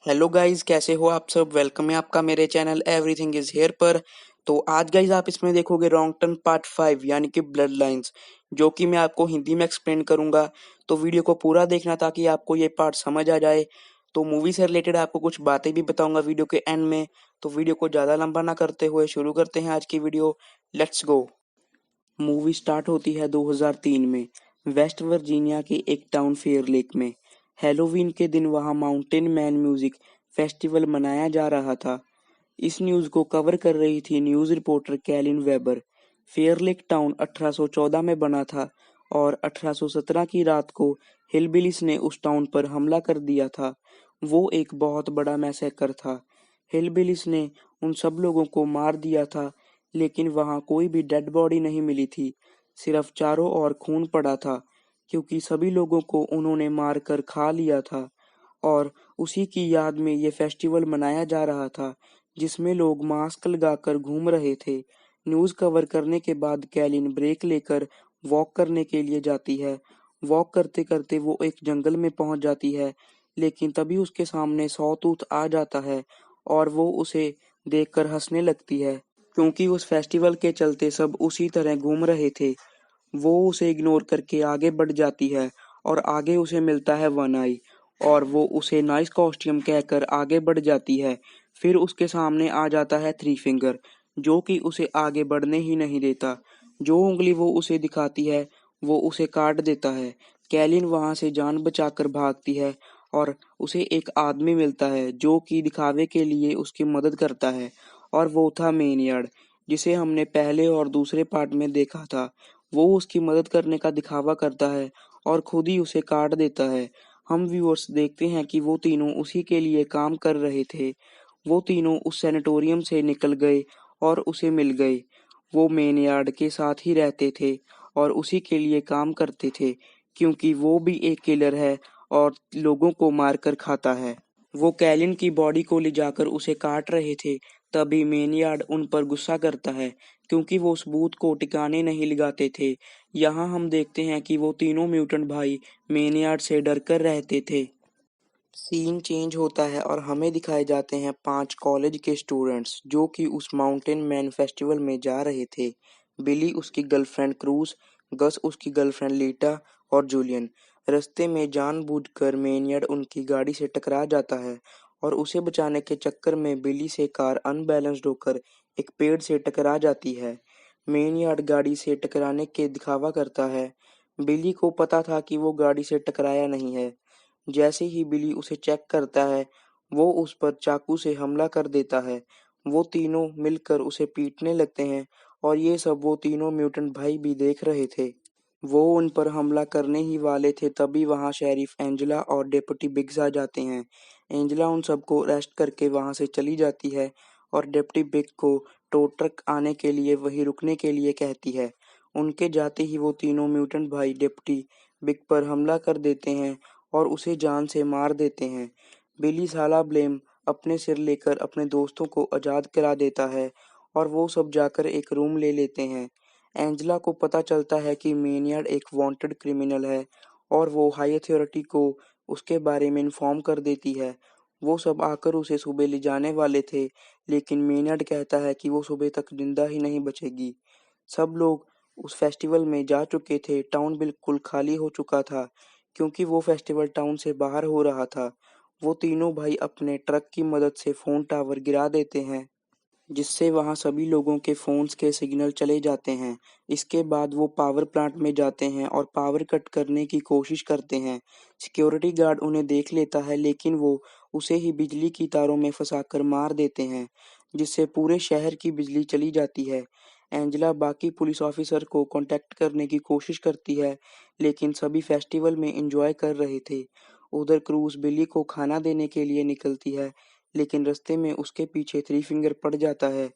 Hello guys, कैसे हो आप सब। वेलकम है आपका मेरे चैनल एवरीथिंग इज हेयर पर। तो आज गाइस आप इसमें देखोगे रॉन्ग टर्न पार्ट 5 यानी कि ब्लड लाइंस, जो कि मैं आपको हिंदी में एक्सप्लेन करूंगा। तो वीडियो को पूरा देखना ताकि आपको ये पार्ट समझ आ जाए। तो मूवी से रिलेटेड आपको कुछ बातें भी बताऊंगा वीडियो के एंड में। तो वीडियो को ज़्यादा लंबा ना करते हुए शुरू करते हैं आज की video. Let's go. Movie start होती है 2003 में वेस्ट वर्जीनिया के एक टाउन फेयर लेक में। हैलोवीन के दिन वहां माउंटेन मैन म्यूजिक फेस्टिवल मनाया जा रहा था। इस न्यूज को कवर कर रही थी news reporter Kaelin weber. Fair lake town 1814 में बना था और 1817 की रात को हिलबिलिस ने उस टाउन पर हमला कर दिया था। वो एक बहुत बड़ा मैसेकर था। हिलबिलिस ने उन सब लोगों को मार दिया था, लेकिन वहां कोई भी डेड बॉडी नहीं मिली थी। सिर्फ चारों ओर खून पड़ा था, क्योंकि सभी लोगों को उन्होंने मार कर खा लिया था। और उसी की याद में ये फेस्टिवल मनाया जा रहा था, जिसमें लोग मास्क लगाकर घूम रहे थे। न्यूज़ कवर करने के बाद कैलिन ब्रेक लेकर वॉक करने के लिए जाती है। वॉक करते करते वो एक जंगल में पहुंच जाती है, लेकिन तभी उसके सामने सॉटूथ आ जाता है और वो उसे देखकर हंसने लगती है, क्योंकि उस फेस्टिवल के चलते सब उसी तरह घूम रहे थे। वो उसे इग्नोर करके आगे बढ़ जाती है और आगे उसे मिलता है वन आई, और वो उसे नाइस कॉस्ट्यूम कहकर आगे बढ़ जाती है। फिर उसके सामने आ जाता है थ्री फिंगर, जो कि उसे आगे बढ़ने ही नहीं देता। जो उंगली वो उसे दिखाती है वो उसे काट देता है। कैलिन वहां से जान बचाकर भागती है और उसे एक आदमी मिलता है जो कि दिखावे के लिए उसकी मदद करता है, और वो था मेनियार्ड, जिसे हमने पहले और दूसरे पार्ट में देखा था। वो उसकी मदद करने का दिखावा करता है और खुद ही उसे काट देता है। हम व्यूअर्स देखते हैं कि वो तीनों उसी के लिए काम कर रहे थे। वो तीनों उस सैनिटोरियम से निकल गए और उसे मिल गए। वो मेनयार्ड के साथ ही रहते थे और उसी के लिए काम करते थे, क्योंकि वो भी एक किलर है और लोगों को मारकर खाता है। वो कैलिन की बॉडी को ले जाकर उसे काट रहे थे, तभी मेनयार्ड उन पर गुस्सा करता है, क्योंकि वो उस बूथ को टिकाने नहीं लगाते थे। यहाँ हम देखते हैं कि वो तीनों म्यूटेंट भाई मेनयार्ड से डरकर रहते थे। सीन चेंज होता है और हमें दिखाए जाते हैं 5 कॉलेज के स्टूडेंट्स, जो कि उस माउंटेन मैन फेस्टिवल में जा रहे थे। बिली, उसकी गर्लफ्रेंड क्रूज, गस उसकी गर्लफ्रेंड लीटा और जूलियन। रास्ते में जानबूझकर मेनियड उनकी गाड़ी से टकरा जाता है और उसे बचाने के चक्कर में बिली से कार अनबैलेंस्ड होकर एक पेड़ से टकरा जाती है। मेनियड गाड़ी से टकराने के दिखावा करता है। बिली को पता था कि वो गाड़ी से टकराया नहीं है। जैसे ही बिली उसे चेक करता है, वो उस पर चाकू से हमला कर देता है। वो तीनों मिलकर उसे पीटने लगते हैं और ये सब वो तीनों म्यूटेंट भाई भी देख रहे थे। वो उन पर हमला करने ही वाले थे, तभी वहां शेरिफ एंजेला और डेप्यूटी बिग्स आ जाते हैं। एंजेला उन सबको अरेस्ट करके वहां से चली जाती है और डेप्यूटी बिग को टो ट्रक आने के लिए वहीं रुकने के लिए कहती है। उनके जाते ही वो तीनों म्यूटेंट भाई डेप्यूटी बिग पर हमला कर देते हैं और उसे जान से मार देते हैं। बिली साला ब्लेम अपने सिर लेकर अपने दोस्तों को आज़ाद करा देता है और वो सब जाकर एक रूम ले लेते हैं। एंजेला को पता चलता है कि मेनियड एक वांटेड क्रिमिनल है और वो हाई अथॉरिटी को उसके बारे में इन्फॉर्म कर देती है। वो सब आकर उसे सुबह ले जाने वाले थे, लेकिन मेनियड कहता है कि वो सुबह तक जिंदा ही नहीं बचेगी। सब लोग उस फेस्टिवल में जा चुके थे। टाउन बिल्कुल खाली हो चुका था, क्योंकि वो फेस्टिवल टाउन से बाहर हो रहा था। वो तीनों भाई अपने ट्रक की मदद से फोन टावर गिरा देते हैं, जिससे वहां सभी लोगों के फोन्स के सिग्नल चले जाते हैं। इसके बाद वो पावर प्लांट में जाते हैं और पावर कट करने की कोशिश करते हैं। सिक्योरिटी गार्ड उन्हें देख लेता है, लेकिन वो उसे ही बिजली की तारों में फंसाकर मार देते हैं, जिससे पूरे शहर की बिजली चली जाती है। एंजेला बाकी पुलिस ऑफिसर को कांटेक्ट करने की कोशिश करती है, लेकिन सभी फेस्टिवल में एंजॉय कर रहे थे। उधर क्रूज बिली को खाना देने के लिए निकलती है, लेकिन रास्ते में उसके पीछे थ्री फिंगर पड़ जाता है।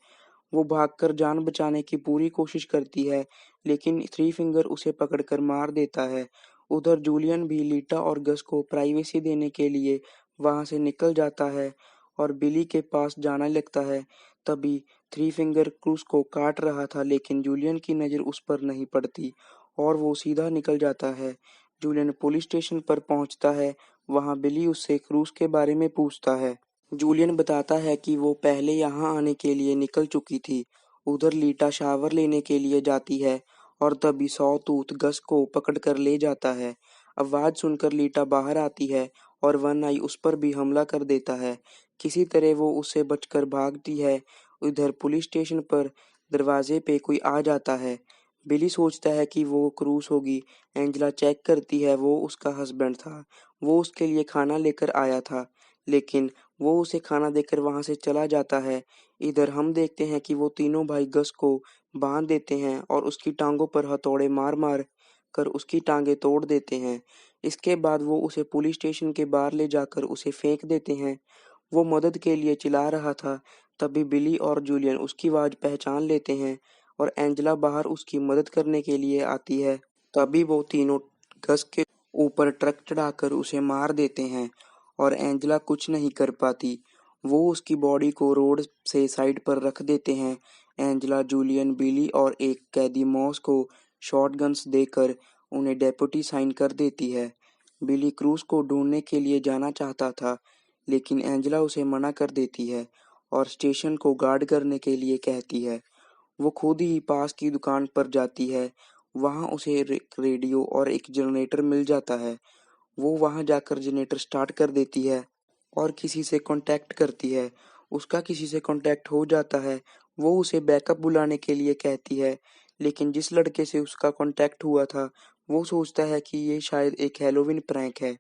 वो भागकर जान बचाने की पूरी कोशिश करती है, लेकिन थ्री फिंगर उसे पकड़कर मार देता है। उधर जूलियन भी लीटा और गस को प्राइवेसी देने के लिए वहां से निकल जाता है और बिली के पास जाने लगता है। तभी थ्री फिंगर क्रूज को काट रहा था, लेकिन जूलियन की नज़र उस पर नहीं पड़ती और वो सीधा निकल जाता है। जूलियन पुलिस स्टेशन पर पहुंचता है। वहाँ बिली उससे क्रूज के बारे में पूछता है। जूलियन बताता है कि वो पहले यहाँ आने के लिए निकल चुकी थी। उधर लीटा शावर लेने के लिए जाती है और तभी सॉटूथ गस को पकड़ कर ले जाता है। आवाज सुनकर लीटा बाहर आती है और वन आई उस पर भी हमला कर देता है। किसी तरह वो उससे बचकर भागती है। उधर पुलिस स्टेशन पर दरवाजे पे कोई आ जाता है। बिली सोचता है कि वो क्रूस होगी। एंजेला चेक करती है, वो उसका हस्बैंड था। वो उसके लिए खाना लेकर आया था, लेकिन वो उसे खाना देकर वहां से चला जाता है। इधर हम देखते हैं कि वो तीनों भाई गस को बांध देते हैं और उसकी टांगों पर हथौड़े मार मार कर उसकी टांगें तोड़ देते हैं। इसके बाद वो उसे पुलिस स्टेशन के बाहर ले जाकर उसे फेंक देते हैं। वो मदद के लिए चिल्ला रहा था, तभी बिली और जूलियन उसकी आवाज़ पहचान लेते हैं और एंजेला बाहर उसकी मदद करने के लिए आती है। तभी वो तीनों गस के ऊपर ट्रक चढ़ाकर उसे मार देते हैं और एंजेला कुछ नहीं कर पाती। वो उसकी बॉडी को रोड से साइड पर रख देते हैं। एंजेला, जूलियन, बिली और एक कैदी मॉस को शॉटगन्स देकर उन्हें डेप्यूटी साइन कर देती है। बिली क्रूज को ढूंढने के लिए जाना चाहता था, लेकिन एंजेला उसे मना कर देती है और स्टेशन को गार्ड करने के लिए कहती है। वो खुद ही पास की दुकान पर जाती है। वहाँ उसे एक रेडियो और एक जनरेटर मिल जाता है। वो वहाँ जाकर जनरेटर स्टार्ट कर देती है और किसी से कांटेक्ट करती है। उसका किसी से कांटेक्ट हो जाता है। वो उसे बैकअप बुलाने के लिए कहती है, लेकिन जिस लड़के से उसका कांटेक्ट हुआ था, वो सोचता है कि ये शायद एक हैलोवीन प्रैंक है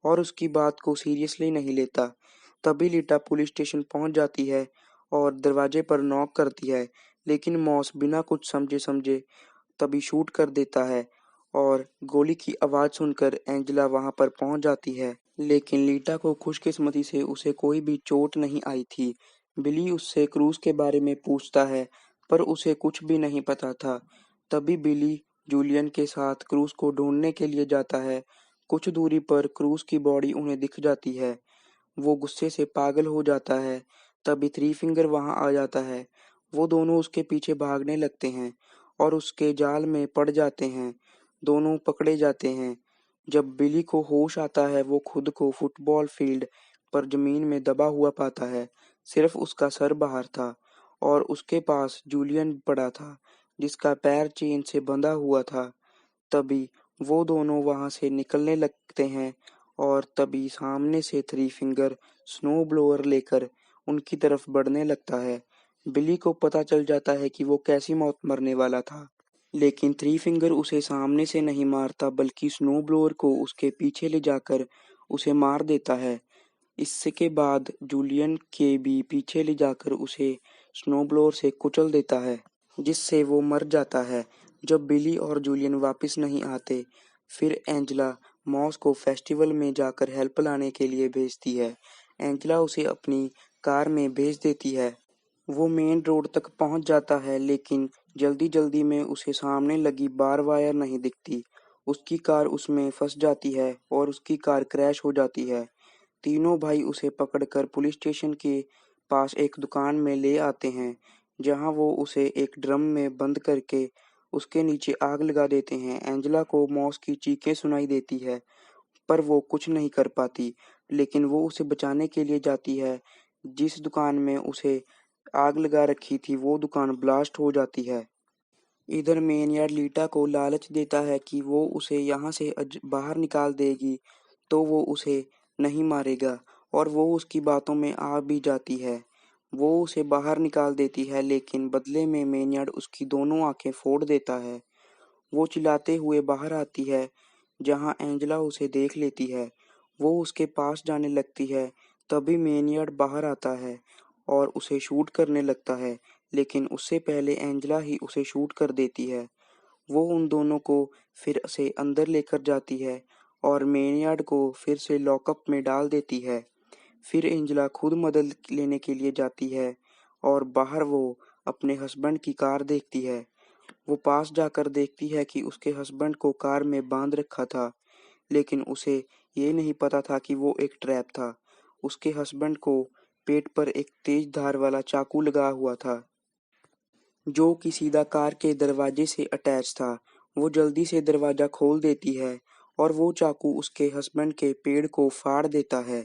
और उसकी बात को सीरियसली नहीं लेता। तभी लीटा पुलिस स्टेशन पहुंच जाती है और दरवाजे पर नॉक करती है, लेकिन मॉस बिना कुछ समझे समझे तभी शूट कर देता है और गोली की आवाज़ सुनकर एंजेला वहां पर पहुंच जाती है। लेकिन लीटा को खुशकिस्मती से उसे कोई भी चोट नहीं आई थी। बिली उससे क्रूज के बारे में पूछता है, पर उसे कुछ भी नहीं पता था। तभी बिली जूलियन के साथ क्रूज को ढूंढने के लिए जाता है। कुछ दूरी पर क्रूज की बॉडी उन्हें दिख जाती है। वो गुस्से से पागल हो जाता है। तभी थ्री फिंगर वहां आ जाता है। वो दोनों उसके पीछे भागने लगते हैं और उसके जाल में पड़ जाते हैं। दोनों पकड़े जाते हैं। जब बिली को होश आता है, वो खुद को फुटबॉल फील्ड पर जमीन में दबा हुआ पाता है। सिर्फ उसका सर बाहर था और उसके पास जूलियन पड़ा था, जिसका पैर चेन से बंधा हुआ था। तभी वो दोनों वहां से निकलने लगते हैं और तभी सामने से थ्री फिंगर स्नो ब्लोअर लेकर उनकी तरफ बढ़ने लगता है। बिली को पता चल जाता है कि वो कैसी मौत मरने वाला था, लेकिन थ्री फिंगर उसे सामने से नहीं मारता, बल्कि स्नो ब्लोअर को उसके पीछे ले जाकर उसे मार देता है। इसके बाद जूलियन के भी पीछे ले जाकर उसे स्नो ब्लोअर से कुचल देता है, जिससे वो मर जाता है। जब बिली और जूलियन वापस नहीं आते, फिर एंजेला मॉस को फेस्टिवल में जाकर हेल्प लाने के लिए भेजती है। एंजेला उसे अपनी कार में भेज देती है। वो मेन रोड तक पहुंच जाता है, लेकिन जल्दी जल्दी में उसे सामने लगी बार वायर नहीं दिखती। उसकी कार उसमें फंस जाती है और उसकी कार क्रैश हो जाती है। तीनों भाई उसे पकड़कर पुलिस स्टेशन के पास एक दुकान में ले आते हैं, जहां वो उसे एक ड्रम में बंद करके उसके नीचे आग लगा देते हैं। एंजेला को मॉस की चीखें सुनाई देती है, पर वो कुछ नहीं कर पाती, लेकिन वो उसे बचाने के लिए जाती है। जिस दुकान में उसे आग लगा रखी थी, वो दुकान ब्लास्ट हो जाती है। इधर मेनयार्ड लीटा को लालच देता है कि वो उसे यहाँ से बाहर निकाल देगी, तो वो उसे नहीं मारेगा, और वो उसकी बातों में आ भी जाती है। वो उसे बाहर निकाल देती है, लेकिन बदले में मेनयार्ड उसकी दोनों आंखें फोड़ देता है। वो चिल्लाते हुए बाहर आती है, जहाँ एंजेला उसे देख लेती है। वो उसके पास जाने लगती है, तभी मेनियड बाहर आता है और उसे शूट करने लगता है, लेकिन उससे पहले एंजेला ही उसे शूट कर देती है। वो उन दोनों को फिर से अंदर लेकर जाती है और मेनियड को फिर से लॉकअप में डाल देती है। फिर एंजेला खुद मदद लेने के लिए जाती है और बाहर वो अपने हस्बैंड की कार देखती है। वो पास जाकर देखती है कि उसके हस्बैंड को कार में बांध रखा था, लेकिन उसे ये नहीं पता था कि वो एक ट्रैप था। उसके हस्बैंड को पेट पर एक तेज धार वाला चाकू लगा हुआ था, जो कि सीधा कार के दरवाजे से अटैच था। वो जल्दी से दरवाजा खोल देती है और वो चाकू उसके हस्बैंड के पेड़ को फाड़ देता है।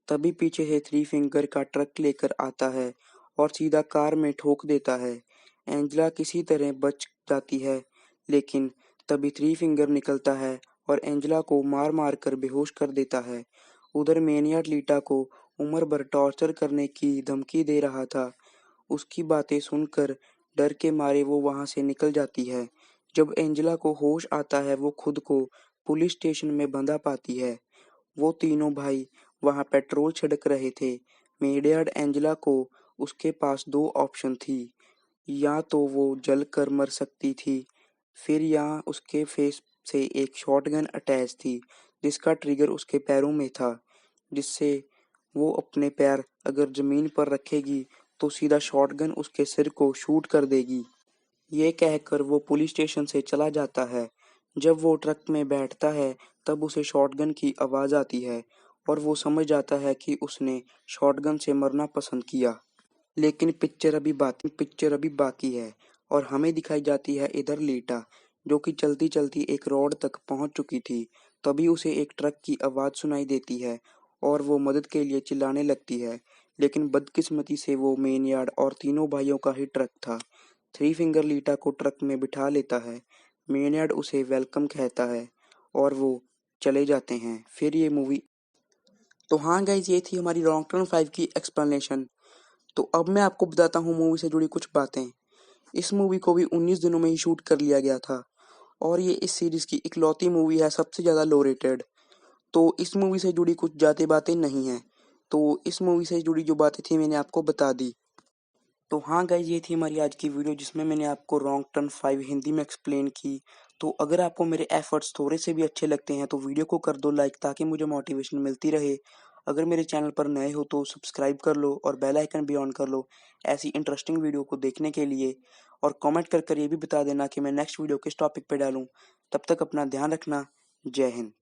तभी पीछे से थ्री फिंगर का ट्रक लेकर आता है और सीधा कार में ठोक देता है। एंजेला किसी तरह बच जाती है, लेकिन तभी थ्री फिंगर निकलता है और एंजेला को मार मार कर बेहोश कर देता है। उधर मेनियाक लीटा को उम्र भर टॉर्चर करने की धमकी दे रहा था। उसकी बातें सुनकर डर के मारे वो वहां से निकल जाती है। जब एंजेला को होश आता है वो खुद को पुलिस स्टेशन में बंधा पाती है। वो तीनों भाई वहां पेट्रोल छिड़क रहे थे। मेडियाड एंजेला को उसके पास दो ऑप्शन थी, या तो वो जल कर मर सकती थी, फिर या उसके फेस से एक शॉटगन अटैच थी जिसका ट्रिगर उसके पैरों में था, जिससे वो अपने पैर अगर जमीन पर रखेगी तो सीधा शॉटगन उसके सिर को शूट कर देगी। ये कहकर वो पुलिस स्टेशन से चला जाता है। जब वो ट्रक में बैठता है तब उसे शॉटगन की आवाज़ आती है और वो समझ जाता है कि उसने शॉटगन से मरना पसंद किया। लेकिन पिक्चर अभी बाकी है और हमें दिखाई जाती है इधर लीटा, जो कि चलती चलती एक रोड तक पहुंच चुकी थी। तभी उसे एक ट्रक की आवाज़ सुनाई देती है और वो मदद के लिए चिल्लाने लगती है, लेकिन बदकिस्मती से वो मेन यार्ड और तीनों भाइयों का ही ट्रक था। थ्री फिंगर लीटा को ट्रक में बिठा लेता है। मेन यार्ड उसे वेलकम कहता है और वो चले जाते हैं। फिर ये मूवी। तो हाँ गाइज, ये थी हमारी रॉन्ग टर्न 5 की एक्सप्लेनेशन। तो अब मैं आपको बताता हूँ मूवी से जुड़ी कुछ बातें। इस मूवी को भी 19 दिनों में ही शूट कर लिया गया था और ये इस सीरीज की इकलौती मूवी है सबसे ज़्यादा लो रेटेड। तो इस मूवी से जुड़ी कुछ ज़्यादा बातें नहीं हैं। तो इस मूवी से जुड़ी जो बातें थी मैंने आपको बता दी। तो हाँ गाइज, ये थी हमारी आज की वीडियो जिसमें मैंने आपको रॉन्ग टर्न 5 हिंदी में एक्सप्लेन की। तो अगर आपको मेरे एफर्ट्स थोड़े से भी अच्छे लगते हैं तो वीडियो को कर दो लाइक, ताकि मुझे मोटिवेशन मिलती रहे। अगर मेरे चैनल पर नए हो तो सब्सक्राइब कर लो और बेल आइकन भी ऑन कर लो ऐसी इंटरेस्टिंग वीडियो को देखने के लिए। और कमेंट कर कर ये भी बता देना कि मैं नेक्स्ट वीडियो किस टॉपिक पे डालूँ। तब तक अपना ध्यान रखना। जय हिंद।